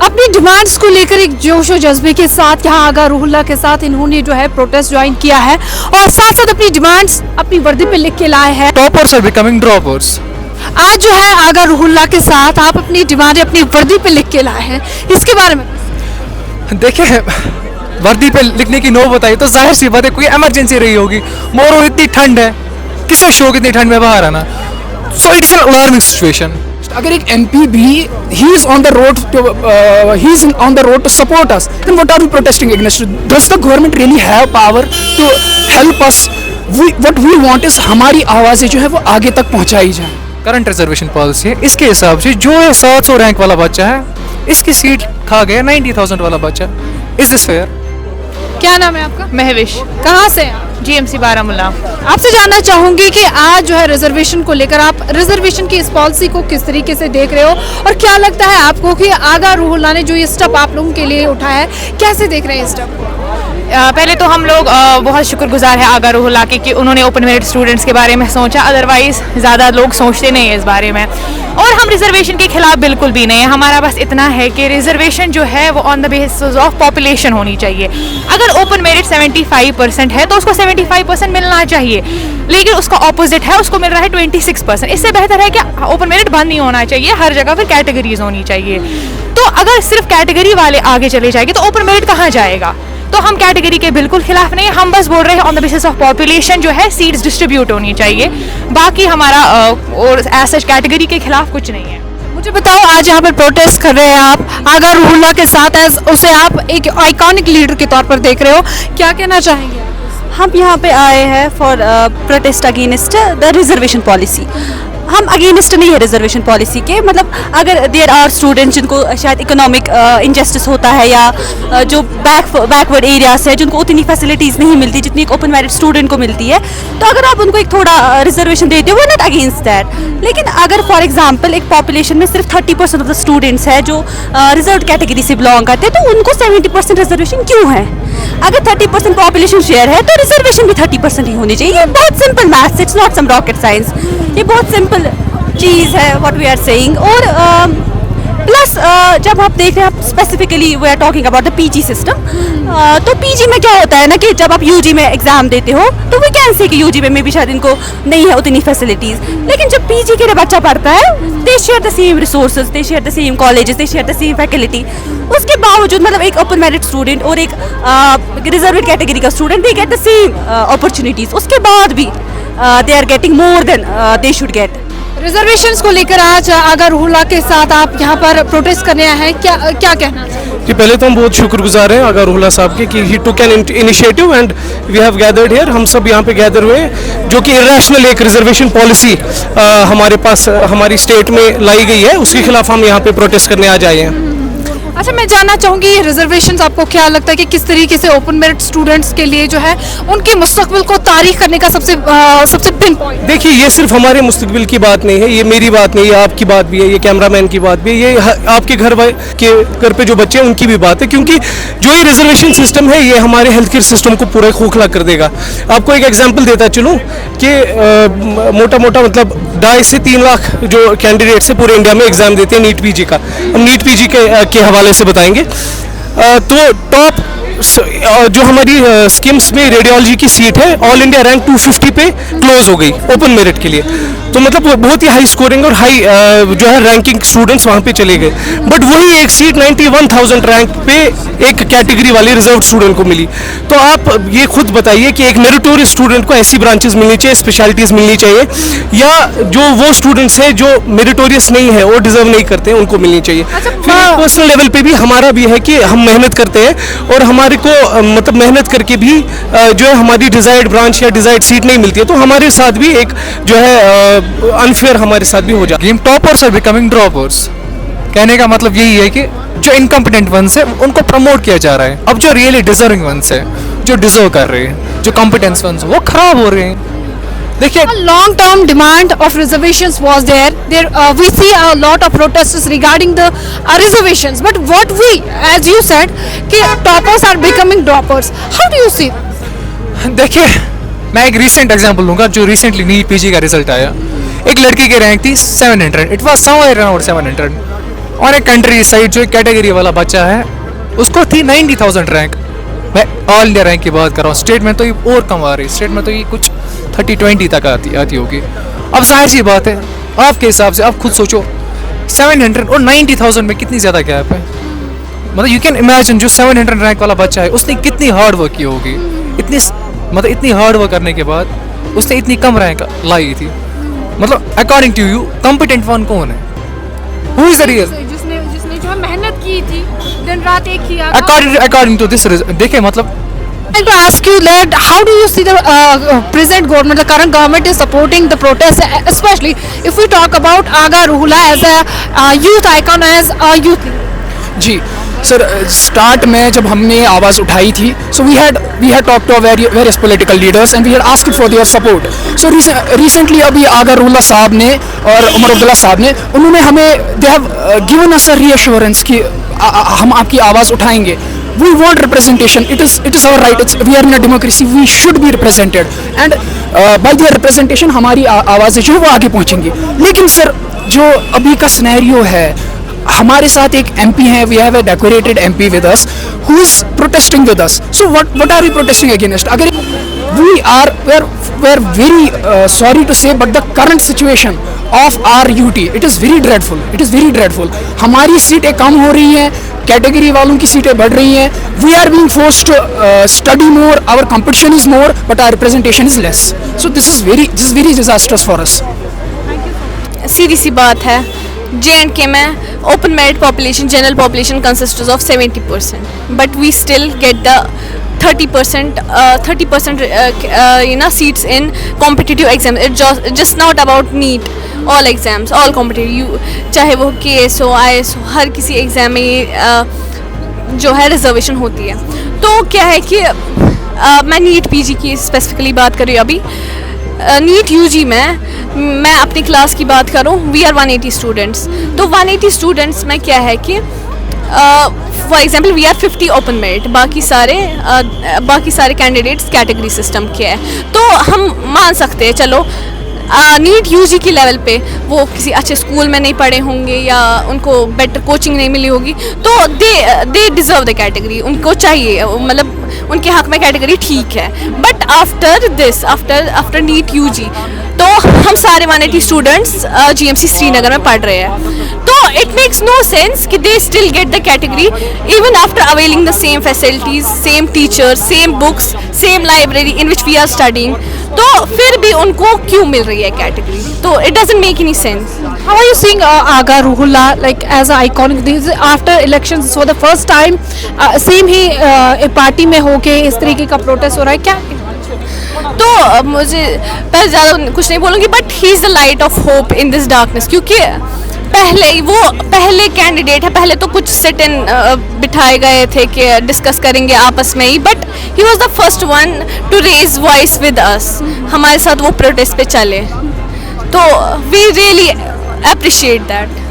अपनी डिमांड्स को लेकर एक जोश और जज्बे के साथ यहाँ आगा रूहुल्लाह के साथ इन्होंने जो है प्रोटेस्ट ज्वाइन किया है और साथ साथ अपनी डिमांड्स अपनी वर्दी पे लिख के लाए हैं। Toppers are becoming droppers. आज जो है आगा रूहुल्लाह के साथ आप अपनी डिमांड अपनी वर्दी पे लिख के लाए हैं, इसके बारे में देखिए, वर्दी पे लिखने की नौबत आई तो जाहिर सी बात है कोई इमरजेंसी रही होगी। मोर इतनी ठंड है, किसे शौक इतनी ठंड में बाहर आना। So it's an alarming situation. अगर एक एमपी भी he is on the road to support us, then what are we protesting against? Does the government really have power to help us? What we want is हमारी आवाज़ें जो है वो आगे तक पहुंचाई जाए। करंट रिजर्वेशन पॉलिसी है, इसके हिसाब से जो है 700 रैंक वाला बच्चा है इसकी सीट खा गया 90,000 वाला बच्चा। Is this fair? क्या नाम है आपका? महविश, कहाँ से हैं? जीएमसी बारामूला। आपसे जानना चाहूंगी कि आज जो है रिजर्वेशन को लेकर आप रिजर्वेशन की इस पॉलिसी को किस तरीके से देख रहे हो और क्या लगता है आपको कि आगा रूहुल्लाह ने जो ये स्टेप आप लोगों के लिए उठाया है, कैसे देख रहे हैं इस स्टेप को? पहले तो हम लोग बहुत शुक्रगुजार है आगा रूहुल्लाह के कि उन्होंने ओपन मेरिट स्टूडेंट्स के बारे में सोचा, अदरवाइज ज़्यादा लोग सोचते नहीं है इस बारे में। और हम रिजर्वेशन के खिलाफ बिल्कुल भी नहीं है। हमारा बस इतना है कि रिजर्वेशन जो है वो on the basis of population होनी चाहिए। अगर ओपन मेरिट 75% है तो उसको 75% मिलना चाहिए, लेकिन उसका ऑपोजिट है, उसको मिल रहा है 26%। इससे बेहतर है कि ओपन मेरिट बंद नहीं होना चाहिए, हर जगह पर कैटेगरीज होनी चाहिए। तो अगर सिर्फ कैटेगरी वाले आगे चले जाएंगे तो ओपन मेरिट कहाँ जाएगा? तो हम कैटेगरी के बिल्कुल खिलाफ नहीं, हम बस बोल रहे हैं on the basis of population जो है सीट्स डिस्ट्रीब्यूट होनी चाहिए। बाकी हमारा और ऐसा कैटेगरी के खिलाफ कुछ नहीं है। मुझे बताओ, आज यहाँ पर प्रोटेस्ट कर रहे हैं आप आगा रूहुल्लाह के साथ, एज उसे आप एक आइकॉनिक लीडर के तौर पर देख रहे हो, क्या कहना चाहेंगे? हम यहाँ पे आए हैं for protest against the reservation policy. हम अगेंस्ट नहीं है रिजर्वेशन पॉलिसी के, मतलब अगर देयर आर स्टूडेंट्स जिनको शायद इकोनॉमिक इनजस्टिस होता है या जो बैकवर्ड एरियाज है जिनको उतनी फैसिलिटीज़ नहीं मिलती जितनी एक ओपन मेरिट स्टूडेंट को मिलती है, तो अगर आप उनको एक थोड़ा रिजर्वेशन देते हो, वो नॉट अगेंस्ट दैट। लेकिन अगर फॉर एग्जांपल एक पॉपुलेशन में सिर्फ 30% ऑफ द स्टूडेंट्स है जो रिजर्व कैटेगरी से बिलोंग करते हैं, तो उनको 70% रिजर्वेशन क्यों है? अगर 30% पॉपुलेशन शेयर है तो रिजर्वेशन भी 30% ही होनी चाहिए। ये बहुत simple maths, it's not some rocket science, ये बहुत सिंपल चीज़ है व्हाट वी आर सेइंग। और प्लस जब आप देख रहे हैं, आप specifically we are talking about the PG system, तो पीजी में क्या होता है ना कि जब आप यूजी में एग्जाम देते हो तो वी कैन से कि यूजी में भी शायद इनको नहीं है उतनी फैसिलिटीज़, लेकिन जब पीजी के लिए बच्चा पढ़ता है they share the same resources, they share the same colleges, they share the same faculty. उसके बावजूद मतलब एक ओपन मेरिट स्टूडेंट और एक रिजर्वेड कैटेगरी का student they get the same opportunities, उसके बाद भी they are getting more than they should get. Reservations को लेकर आज आगा रूहुल्लाह के साथ आप यहाँ पर प्रोटेस्ट करने आए हैं, क्या क्या कहना चाहिए? कि पहले तो हम बहुत शुक्रगुजार हैं आगा रूहुल्लाह साहब के कि he took an initiative and we have gathered here. हम सब यहाँ पे गैदर हुए जो कि इरेशनल एक रिजर्वेशन पॉलिसी हमारे पास हमारी स्टेट में लाई गई है, उसके खिलाफ हम यहाँ पे प्रोटेस्ट करने आ जाए हैं। अच्छा, मैं जानना चाहूँगी ये रिजर्वेशंस आपको क्या लगता है कि किस तरीके से ओपन मेरिट स्टूडेंट्स के लिए जो है उनके मुस्तकबिल को तारीख करने का सबसे पिन पॉइंट? देखिए, ये सिर्फ हमारे मुस्तकबिल की बात नहीं है, ये मेरी बात नहीं है, आपकी बात भी है, ये कैमरामैन की बात भी है, ये आपके घर पे जो बच्चे हैं उनकी भी बात है, क्योंकि जो ये रिजर्वेशन सिस्टम है ये हमारे हेल्थ केयर सिस्टम को पूरा खोखला कर देगा। आपको एक एग्जाम्पल देता चलूँ कि मोटा मोटा मतलब 2.5 से 3 लाख जो कैंडिडेट्स है पूरे इंडिया में एग्जाम देते हैं नीट पीजी का। हम नीट पीजी के हवाले से बताएंगे तो टॉप जो हमारी स्किम्स में रेडियोलॉजी की सीट है ऑल इंडिया रैंक 250 पे क्लोज हो गई ओपन मेरिट के लिए। तो मतलब बहुत ही हाई स्कोरिंग और हाई जो है रैंकिंग स्टूडेंट्स वहाँ पे चले गए, बट वही एक सीट 91,000 रैंक पे एक कैटेगरी वाले रिजर्व स्टूडेंट को मिली। तो आप ये खुद बताइए कि एक मेरिटोरियस स्टूडेंट को ऐसी ब्रांचेस मिलनी चाहिए, स्पेशलिटीज़ मिलनी चाहिए, या जो वो स्टूडेंट्स हैं जो मेरिटोरियस नहीं है और डिजर्व नहीं करते हैं उनको मिलनी चाहिए। फिर पर्सनल लेवल पे भी हमारा भी है कि हम मेहनत करते हैं और हमारे को मतलब मेहनत करके भी जो है हमारी डिजायर्ड ब्रांच या डिजायर्ड सीट नहीं मिलती है, तो हमारे साथ भी एक जो है अनफेयर हमारे साथ भी हो जाता है। Toppers are becoming droppers. कहने का मतलब यही है कि जो इनकम्पिटेंट वंस है उनको प्रमोट किया जा रहा है, अब जो रियली डिजर्विंग वंस है, जो डिजर्व कर रहे हैं, जो कॉम्पिटेंस वंस वो खराब हो रहे हैं। देखिए, long term demand of reservations was there we see a lot of protests regarding the reservations, but what we, as you said, कि toppers are becoming droppers, how do you see? देखिए, मैं एक रिसेंट एग्जांपल लूंगा जो recently NEET PG का result आया। एक लड़की की रैंक थी 700, इट वाज समवेयर अराउंड 700, और एक कंट्री साइड जो कैटेगरी वाला बच्चा है उसको थी 90,000 रैंक। मैं ऑल इंडिया रैंक की बात कर रहा हूँ, स्टेट में तो ये और कम आ रही है, स्टेट में तो ये कुछ 30-20 तक आती होगी। अब जाहिर सी बात है, आपके हिसाब से आप खुद सोचो 700 और 90,000 में कितनी ज़्यादा गैप है। मतलब यू कैन इमेजिन जो 700 रैंक वाला बच्चा है उसने कितनी हार्ड वर्क की होगी, इतनी हार्ड वर्क करने के बाद उसने इतनी कम रैंक लाई थी। मतलब according to you competent one कौन है? Who is the real? जिसने जो है मेहनत की थी, दिन रात एक किया। अकॉर्डिंग टू दिस, देखिए मतलब I'd like to ask you that how do you see the present government, the current government is supporting the protest, especially if we talk about Aga Ruhula as a youth icon, as a youth leader? जी sir, start में जब हमने आवाज़ उठाई थी, so we had talk to various political leaders and we had asked for their support. So recently अभी आगा रूला साहब ने और उमर अब्दुल्ला साहब ने, उन्होंने हमें they have given us a reassurance कि हम आपकी आवाज़ उठाएंगे। We want representation. It is our right. We are in a democracy. We should be represented. And by their representation हमारी आवाज़ें जो है वो आगे पहुँचेंगी। लेकिन सर जो अभी का सिनेरियो है, हमारे साथ एक MP है, we have a decorated MP with us who is protesting with us. So what are we protesting against? अगर we are very sorry to say, but the current situation of our UT, it is very dreadful. It is very dreadful. हमारी सीटें कम हो रही हैं, category वालों की सीटें बढ़ रही हैं। We are being forced to study more. Our competition is more, but our representation is less. So this is very disastrous for us. सीधी सी बात है, J&K में open merit population, general population consists of 70%, but we still get the 30% seats in competitive exams. It's just not about NEET. All exams, all competitive, चाहे वो KS हो, IS हो, हर किसी exam में जो है रिजर्वेशन होती है। तो क्या है कि मैं नीट PG की स्पेसिफिकली बात कर रही हूँ अभी। नीट UG में मैं अपनी क्लास की बात करूँ, वी आर 180 स्टूडेंट्स। तो 180 स्टूडेंट्स में क्या है कि for example we are 50 open merit, बाकी सारे कैंडिडेट्स कैटेगरी सिस्टम के हैं। तो हम मान सकते हैं चलो नीट UG की लेवल पे वो किसी अच्छे स्कूल में नहीं पढ़े होंगे या उनको बेटर कोचिंग नहीं मिली होगी, तो दे डिज़र्व द कैटेगरी, उनको चाहिए, मतलब उनके हक में कैटेगरी ठीक है। बट आफ्टर नीट UG तो हम सारे 180 स्टूडेंट्स GMC श्रीनगर में पढ़ रहे हैं। तो इट मेक्स नो सेंस कि they still get the category even after availing the same facilities, same teachers, same books, same library in which we are studying. तो फिर भी उनको क्यों मिल रही है कैटेगरी? तो it doesn't make any sense. How are you seeing Aga Ruhula like as an iconic? This is after elections for the first time, same he party में होके इस तरीके का प्रोटेस्ट हो रहा है, क्या? तो मुझे पहले ज़्यादा कुछ नहीं बोलूँगी, but he is the light of hope in this darkness. क्योंकि पहले कैंडिडेट है, पहले तो कुछ सिट इन बिठाए गए थे कि डिस्कस करेंगे आपस में ही, but he was the first one to raise voice with us, हमारे साथ वो प्रोटेस्ट पे चले। तो वी रियली अप्रिशिएट दैट।